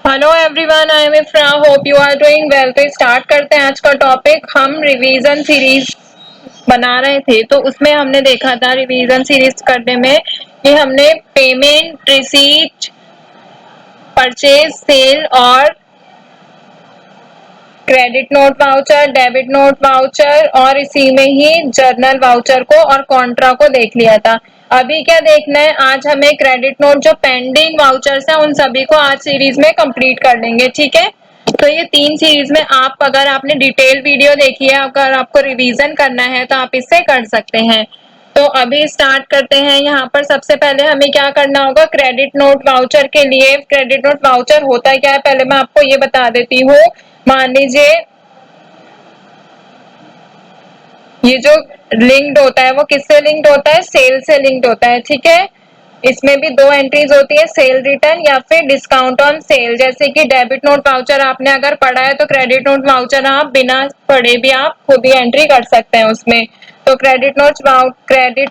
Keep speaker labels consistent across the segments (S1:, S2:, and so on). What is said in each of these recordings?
S1: Hello everyone, I am Ifra. Hope you are doing well. तो start करते हैं आज का टॉपिक। हम रिवीजन सीरीज बना रहे थे तो उसमें हमने देखा था रिवीजन सीरीज करने में कि हमने पेमेंट, रिसीट, परचेज, सेल और credit note voucher, debit note voucher और इसी में ही जर्नल वाउचर को और कॉन्ट्रा को देख लिया था। अभी क्या देखना है, आज हमें क्रेडिट नोट जो पेंडिंग वाउचर्स है उन सभी को आज सीरीज में कंप्लीट कर लेंगे। ठीक है, तो ये 3 सीरीज में आप अगर आपने डिटेल वीडियो देखी है, अगर आपको रिवीजन करना है तो आप इससे कर सकते हैं। तो अभी स्टार्ट करते हैं। यहाँ पर सबसे पहले हमें क्या करना होगा, क्रेडिट नोट वाउचर के लिए। क्रेडिट नोट वाउचर होता है क्या है, पहले मैं आपको ये बता देती हूँ। मान लीजिए ये जो लिंक्ड होता है वो किससे लिंक्ड होता है, सेल से लिंक्ड होता है। ठीक है, इसमें भी 2 एंट्रीज होती है, सेल रिटर्न या फिर डिस्काउंट ऑन सेल। जैसे कि डेबिट नोट वाउचर आपने अगर पढ़ा है तो क्रेडिट नोट वाउचर आप बिना पढ़े भी आप खुद ही एंट्री कर सकते हैं उसमें। तो क्रेडिट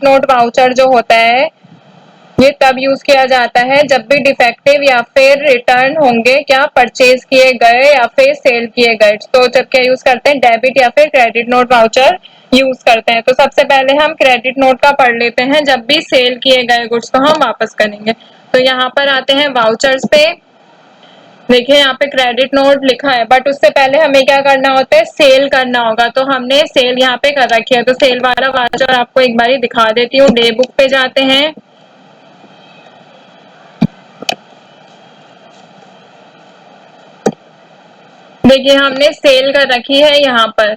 S1: नोट वाउचर जो होता है ये तब यूज किया जाता है जब भी डिफेक्टिव या फिर रिटर्न होंगे, क्या परचेज किए गए या फिर सेल किए गए, तो जब क्या यूज करते हैं, डेबिट या फिर क्रेडिट नोट वाउचर यूज करते हैं। तो सबसे पहले हम क्रेडिट नोट का पढ़ लेते हैं। जब भी सेल किए गए गुड्स को हम वापस करेंगे। तो यहाँ पर आते हैं वाउचर्स पे। देखिए यहाँ पे क्रेडिट नोट लिखा है, बट उससे पहले हमें क्या करना होता है, सेल करना होगा। तो हमने सेल यहाँ पे कर रखी है, तो सेल वाला वाउचर आपको एक बार दिखा देती हूँ। डे बुक पे जाते हैं। देखिए हमने सेल कर रखी है यहाँ पर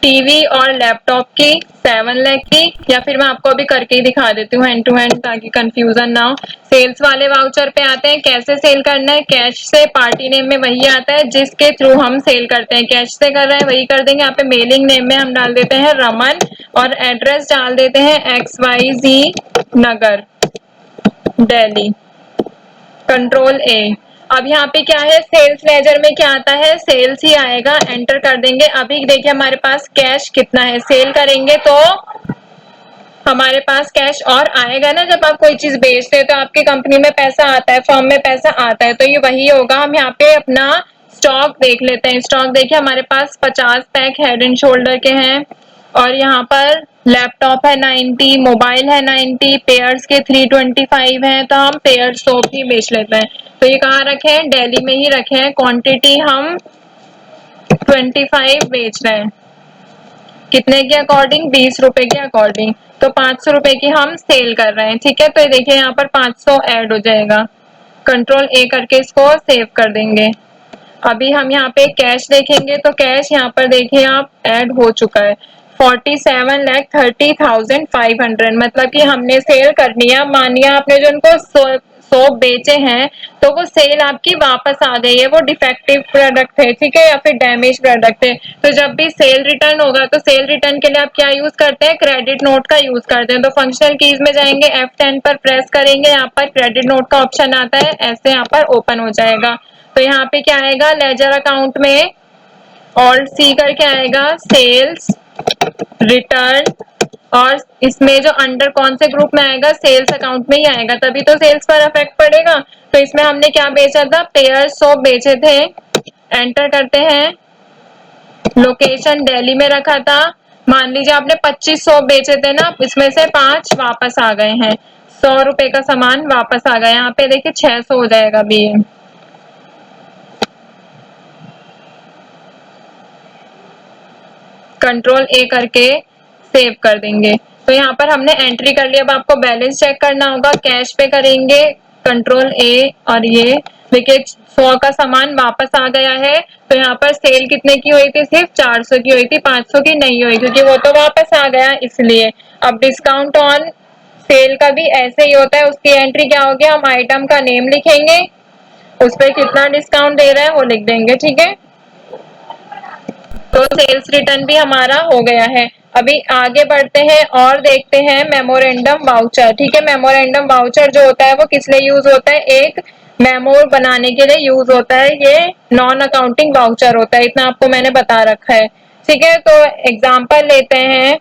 S1: टीवी और लैपटॉप की 7 लाख की, या फिर मैं आपको अभी करके ही दिखा देती हूँ हैंड टू हैंड ताकि कंफ्यूजन ना हो। सेल्स वाले वाउचर पे आते हैं। कैसे सेल करना है, कैश से। पार्टी नेम में वही आता है जिसके थ्रू हम सेल करते हैं। कैश से कर रहे हैं वही कर देंगे। यहाँ पे मेलिंग नेम में हम डाल देते हैं रमन और एड्रेस डाल देते हैं XYZ नगर, दिल्ली, कंट्रोल ए। अब यहाँ पे क्या है, सेल्स लेजर में क्या आता है, सेल्स ही आएगा। एंटर कर देंगे। अभी देखिए हमारे पास कैश कितना है, सेल करेंगे तो हमारे पास कैश और आएगा ना। जब आप कोई चीज बेचते हैं तो आपकी कंपनी में पैसा आता है, फर्म में पैसा आता है, तो ये वही होगा। हम यहाँ पे अपना स्टॉक देख लेते हैं। स्टॉक देखिए हमारे पास 50 पैक हेड एंड शोल्डर के हैं और यहाँ पर लैपटॉप है 90, मोबाइल है 90, पेयर्स के 325 हैं। तो हम पेयर सोप ही बेच लेते हैं। तो ये कहाँ रखे हैं, दिल्ली में ही रखे हैं। क्वांटिटी हम 25 बेच रहे हैं। कितने के अकॉर्डिंग, 20 रुपए के अकॉर्डिंग। तो 500 रुपए की हम सेल कर रहे हैं। ठीक है, तो ये देखिए यहाँ पर 500 ऐड हो जाएगा। कंट्रोल ए करके इसको सेव कर देंगे। अभी हम यहाँ पे कैश देखेंगे तो कैश यहाँ पर देखिए आप ऐड हो चुका है 47,30,500। मतलब कि हमने सेल करनी है। मानिए आपने जो उनको सोप बेचे हैं तो वो सेल आपकी वापस आ गई है, वो डिफेक्टिव प्रोडक्ट है, ठीक है, या फिर डैमेज प्रोडक्ट है। तो जब भी सेल रिटर्न होगा तो सेल रिटर्न के लिए आप क्या यूज करते हैं, क्रेडिट नोट का यूज करते हैं। तो फंक्शनल कीज में जाएंगे, F10 पर प्रेस करेंगे, यहाँ पर क्रेडिट नोट का ऑप्शन आता है, ऐसे यहाँ पर ओपन हो जाएगा। तो यहाँ पे क्या आएगा, लेजर अकाउंट में ऑल्ट सी करके आएगा, सेल्स रिटर्न, और इसमें जो अंडर कौन से ग्रुप में आएगा, सेल्स अकाउंट में ही आएगा, तभी तो सेल्स पर इफेक्ट पड़ेगा। तो इसमें हमने क्या बेचा था, पेयर सोप बेचे थे। एंटर करते हैं। लोकेशन दिल्ली में रखा था। मान लीजिए आपने 2500 बेचे थे ना, इसमें से 5 वापस आ गए हैं। 100 रुपए का सामान वापस आ गया। यहाँ पे देखिए 600 हो जाएगा अभी। कंट्रोल ए करके सेव कर देंगे। तो यहाँ पर हमने एंट्री कर लिया। अब आपको बैलेंस चेक करना होगा, कैश पे करेंगे, कंट्रोल ए, और ये देखिए 100 का सामान वापस आ गया है। तो यहाँ पर सेल कितने की हुई थी, सिर्फ 400 की हुई थी, 500 की नहीं हुई, क्योंकि वो तो वापस आ गया इसलिए। अब डिस्काउंट ऑन सेल का भी ऐसे ही होता है। उसकी एंट्री क्या होगी, हम आइटम का नेम लिखेंगे, उस पर कितना डिस्काउंट दे रहा है वो लिख देंगे। ठीक है, तो सेल्स रिटर्न भी हमारा हो गया है। अभी आगे बढ़ते हैं और देखते हैं मेमोरेंडम वाउचर। ठीक है, मेमोरेंडम वाउचर जो होता है वो किस लिए यूज होता है, एक मेमो बनाने के लिए यूज होता है। ये नॉन अकाउंटिंग वाउचर होता है, इतना आपको मैंने बता रखा है। ठीक है, तो एग्जांपल लेते हैं।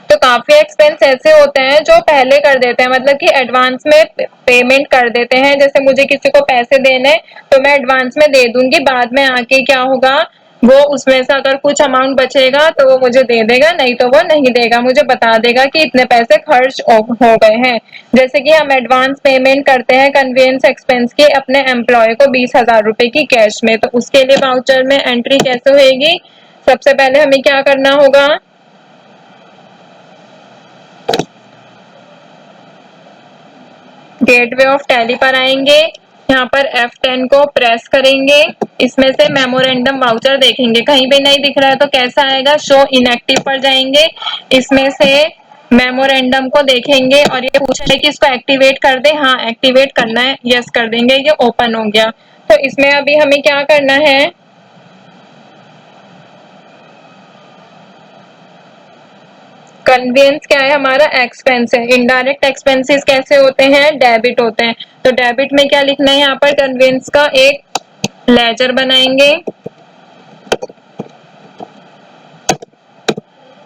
S1: तो काफी एक्सपेंस ऐसे होते हैं जो पहले कर देते हैं, मतलब कि एडवांस में पेमेंट कर देते हैं। जैसे मुझे किसी को पैसे देने तो मैं एडवांस में दे दूंगी, बाद में आके क्या होगा, वो उसमें से अगर कुछ अमाउंट बचेगा तो वो मुझे दे देगा, नहीं तो वो नहीं देगा, मुझे बता देगा कि इतने पैसे खर्च हो गए हैं। जैसे कि हम एडवांस पेमेंट करते हैं कन्वेंस एक्सपेंस की अपने एम्प्लॉय को 20,000 रुपए की कैश में, तो उसके लिए वाउचर में एंट्री कैसे होगी? सबसे पहले हमें क्या करना होगा, गेटवे ऑफ टैली पर आएंगे, यहाँ पर F10 को प्रेस करेंगे, इसमें से मेमोरेंडम वाउचर देखेंगे, कहीं भी नहीं दिख रहा है तो कैसा आएगा, शो इनएक्टिव पर जाएंगे, इसमें से मेमोरेंडम को देखेंगे और ये पूछ रहा है कि इसको एक्टिवेट कर दे, हाँ एक्टिवेट करना है, यस कर देंगे, ये ओपन हो गया। तो इसमें अभी हमें क्या करना है, कन्वेंस क्या है हमारा, एक्सपेंस है। इनडायरेक्ट एक्सपेंसेस कैसे होते हैं, डेबिट होते हैं। तो डेबिट में क्या लिखना है, यहाँ पर कन्वेंस का एक लेजर बनाएंगे,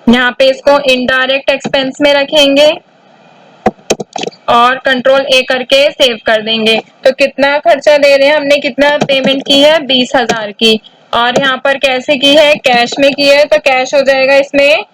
S1: यहाँ पे इसको इनडायरेक्ट एक्सपेंस में रखेंगे और कंट्रोल ए करके सेव कर देंगे। तो कितना खर्चा दे रहे हैं हमने, कितना पेमेंट की है, 20,000 की, और यहाँ पर कैसे की है, कैश में की है, तो कैश हो जाएगा इसमें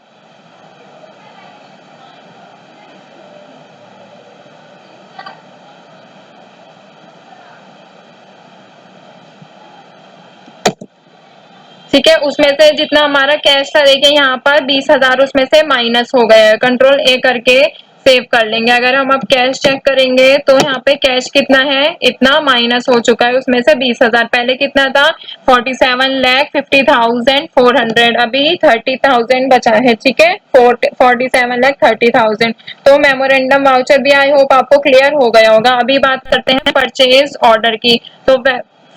S1: ठीक है। उसमें से जितना हमारा कैश था, देखिए यहाँ पर 20,000 उसमें से माइनस हो गया है, कंट्रोल ए करके सेव कर लेंगे। अगर हम अब कैश चेक करेंगे तो यहाँ पे कैश कितना है, इतना माइनस हो चुका है, उसमें से 20,000, पहले कितना था 47,50,400, अभी 30,000 बचा है, ठीक है, 47,30,000। तो मेमोरेंडम वाउचर भी आई होप आपको क्लियर हो गया होगा। अभी बात करते हैं परचेज ऑर्डर की। तो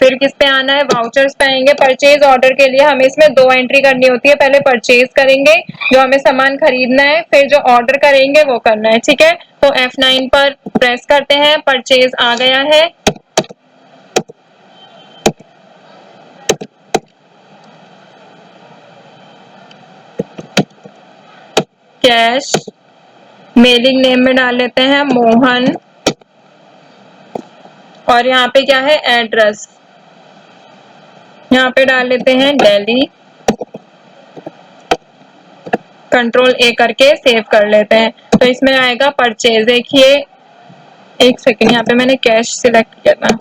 S1: फिर किस पे आना है, वाउचर्स पे आएंगे। परचेज ऑर्डर के लिए हमें इसमें दो एंट्री करनी होती है, पहले परचेज करेंगे जो हमें सामान खरीदना है, फिर जो ऑर्डर करेंगे वो करना है, ठीक है। तो F9 पर प्रेस करते हैं, परचेज आ गया है, कैश, मेलिंग नेम में डाल लेते हैं मोहन, और यहाँ पे क्या है, एड्रेस, यहाँ पे डाल लेते हैं दिल्ली, कंट्रोल ए करके सेव कर लेते हैं। तो इसमें आएगा परचेज, देखिए एक सेकेंड, यहाँ पे मैंने कैश सिलेक्ट किया था,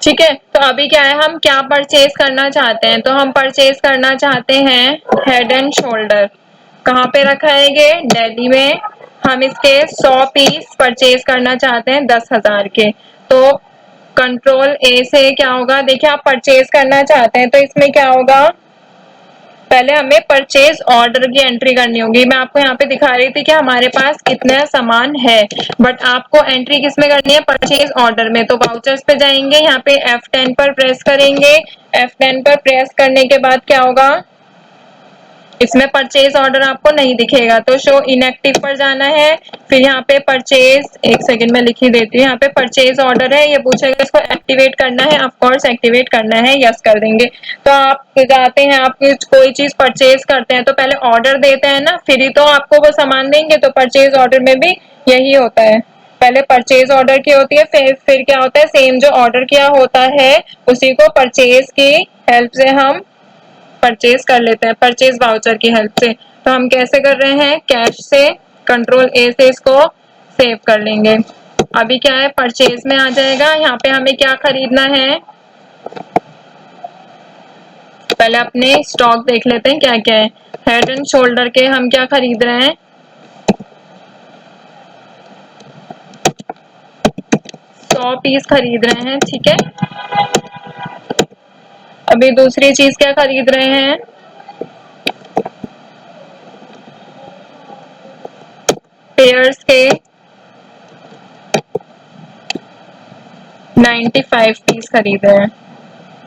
S1: ठीक है। तो अभी क्या है, हम क्या परचेज करना चाहते हैं, तो हम परचेज करना चाहते हैं हेड एंड शोल्डर। कहाँ पे रखा है ये, दिल्ली में। हम इसके 100 पीस परचेज करना चाहते हैं 10,000 के। तो कंट्रोल ए से क्या होगा, देखिए आप परचेज करना चाहते हैं तो इसमें क्या होगा, पहले हमें परचेज ऑर्डर की एंट्री करनी होगी। मैं आपको यहाँ पे दिखा रही थी कि हमारे पास कितना सामान है, बट आपको एंट्री किस में करनी है, परचेज ऑर्डर में। तो वाउचर्स पे जाएंगे, यहाँ पे F10 पर प्रेस करेंगे, F10 पर प्रेस करने के बाद क्या होगा, इसमें परचेज ऑर्डर आपको नहीं दिखेगा, तो शो इनएक्टिव पर जाना है, फिर यहाँ पे परचेज, एक सेकंड में लिख ही देती हूँ, यहाँ पे परचेज ऑर्डर है, ये पूछेगा इसको एक्टिवेट करना है, ऑफ कोर्स एक्टिवेट करना है, यस कर देंगे। तो आप जाते हैं, आप कोई चीज परचेज करते हैं तो पहले ऑर्डर देते हैं ना, फिर ही तो आपको वो सामान देंगे। तो परचेज ऑर्डर में भी यही होता है, पहले परचेज ऑर्डर की होती है, फिर क्या होता है, सेम जो ऑर्डर किया होता है उसी को परचेज की हेल्प से हम परचेज कर लेते हैं, परचेज वाउचर की हेल्प से। तो हम कैसे कर रहे हैं, कैश से, कंट्रोल ए से इसको सेव कर लेंगे। अभी क्या है, परचेज में आ जाएगा, यहाँ पे हमें क्या खरीदना है, पहले अपने स्टॉक देख लेते हैं क्या क्या है। हेड एंड शोल्डर के हम क्या खरीद रहे हैं, 100 पीस खरीद रहे हैं, ठीक है। अभी दूसरी चीज क्या खरीद रहे हैं, पेयर्स के 95 पीस खरीद रहे हैं,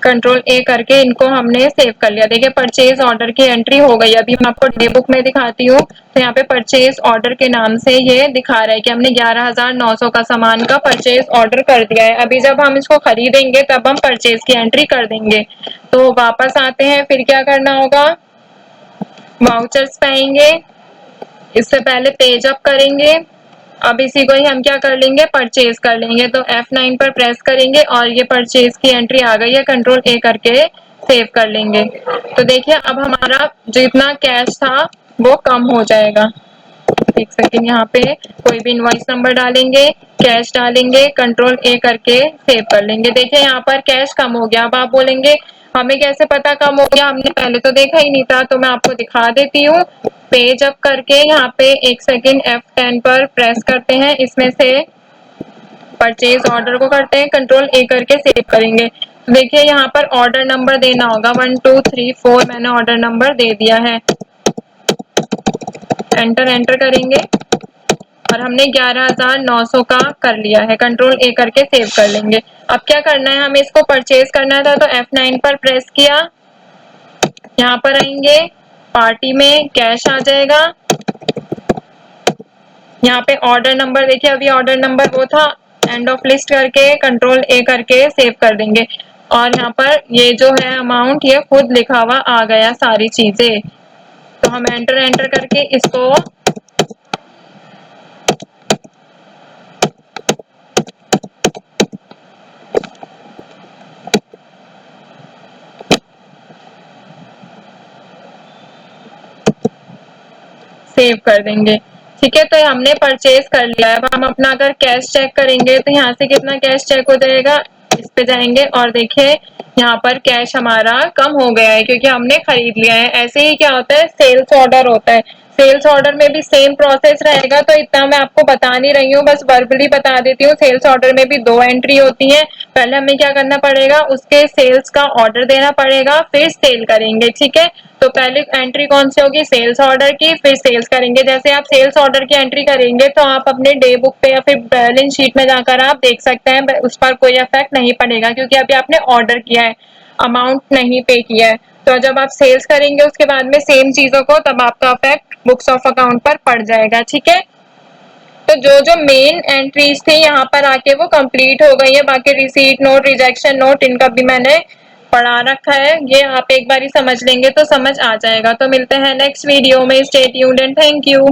S1: कंट्रोल ए करके इनको हमने सेव कर लिया। देखिए परचेज ऑर्डर की एंट्री हो गई। अभी मैं आपको डे बुक में दिखाती हूँ, तो यहाँ पे परचेज ऑर्डर के नाम से ये दिखा रहा है कि हमने 11,900 का सामान का परचेज ऑर्डर कर दिया है। अभी जब हम इसको खरीदेंगे तब हम परचेज की एंट्री कर देंगे। तो वापस आते हैं, फिर क्या करना होगा, वाउचर्स पे आएंगे, इससे पहले पेज अप करेंगे। अब इसी को ही हम क्या कर लेंगे, परचेज कर लेंगे। तो F9 पर प्रेस करेंगे और ये परचेज की एंट्री आ गई है, कंट्रोल A करके सेव कर लेंगे। तो देखिए अब हमारा जितना कैश था वो कम हो जाएगा। एक सेकेंड, यहाँ पे कोई भी इनवॉइस नंबर डालेंगे, कैश डालेंगे, कंट्रोल A करके सेव कर लेंगे। देखिए यहाँ पर कैश कम हो गया। अब आप बोलेंगे हमें कैसे पता कम हो गया, हमने पहले तो देखा ही नहीं था। तो मैं आपको दिखा देती हूँ। पेज अप करके यहाँ पे एक सेकेंड F10 पर प्रेस करते हैं, इसमें से परचेज ऑर्डर को करते हैं, कंट्रोल A करके सेव करेंगे। तो देखिए यहाँ पर ऑर्डर नंबर देना होगा 1 2 3 4, मैंने ऑर्डर नंबर दे दिया है। एंटर करेंगे और हमने 11,900 का कर लिया है, कंट्रोल A करके सेव कर लेंगे। अब क्या करना है, हमें इसको परचेज करना था तो F9 पर प्रेस किया, यहाँ पर आएंगे, पार्टी में कैश आ जाएगा। यहाँ पे ऑर्डर नंबर देखिए, अभी ऑर्डर नंबर वो था, एंड ऑफ लिस्ट करके कंट्रोल A करके सेव कर देंगे। और यहाँ पर ये जो है अमाउंट, ये खुद लिखा हुआ आ गया सारी चीजें। तो हम एंटर करके इसको सेव कर देंगे। ठीक है, तो हमने परचेज कर लिया है। अब हम अपना अगर कैश चेक करेंगे तो यहाँ से कितना कैश चेक हो जाएगा, इस पे जाएंगे और देखिए यहाँ पर कैश हमारा कम हो गया है क्योंकि हमने खरीद लिया है। ऐसे ही क्या होता है, सेल्स ऑर्डर होता है। सेल्स ऑर्डर में भी सेम प्रोसेस रहेगा, तो इतना मैं आपको बता नहीं रही हूँ, बस वर्बली बता देती हूँ। सेल्स ऑर्डर में भी 2 एंट्री होती है। पहले हमें क्या करना पड़ेगा, उसके सेल्स का ऑर्डर देना पड़ेगा, फिर सेल करेंगे। ठीक है, तो पहले एंट्री कौन सी होगी, सेल्स ऑर्डर की, फिर सेल्स करेंगे। जैसे आप सेल्स ऑर्डर की एंट्री करेंगे तो आप अपने डे बुक पे या फिर बैलेंस शीट में जाकर आप देख सकते हैं, उस पर कोई इफेक्ट नहीं पड़ेगा क्योंकि अभी आपने ऑर्डर किया है, अमाउंट नहीं पे किया है। तो जब आप सेल्स करेंगे उसके बाद में सेम चीजों को, तब आपका इफेक्ट बुक्स ऑफ अकाउंट पर पड़ जाएगा। ठीक है, तो जो जो मेन एंट्रीज थी यहाँ पर आके वो कंप्लीट हो गई है। बाकी रिसीट नोट, रिजेक्शन नोट, इनका भी मैंने पढ़ा रखा है, ये आप एक बार ही समझ लेंगे तो समझ आ जाएगा। तो मिलते हैं नेक्स्ट वीडियो में, stay tuned and thank you.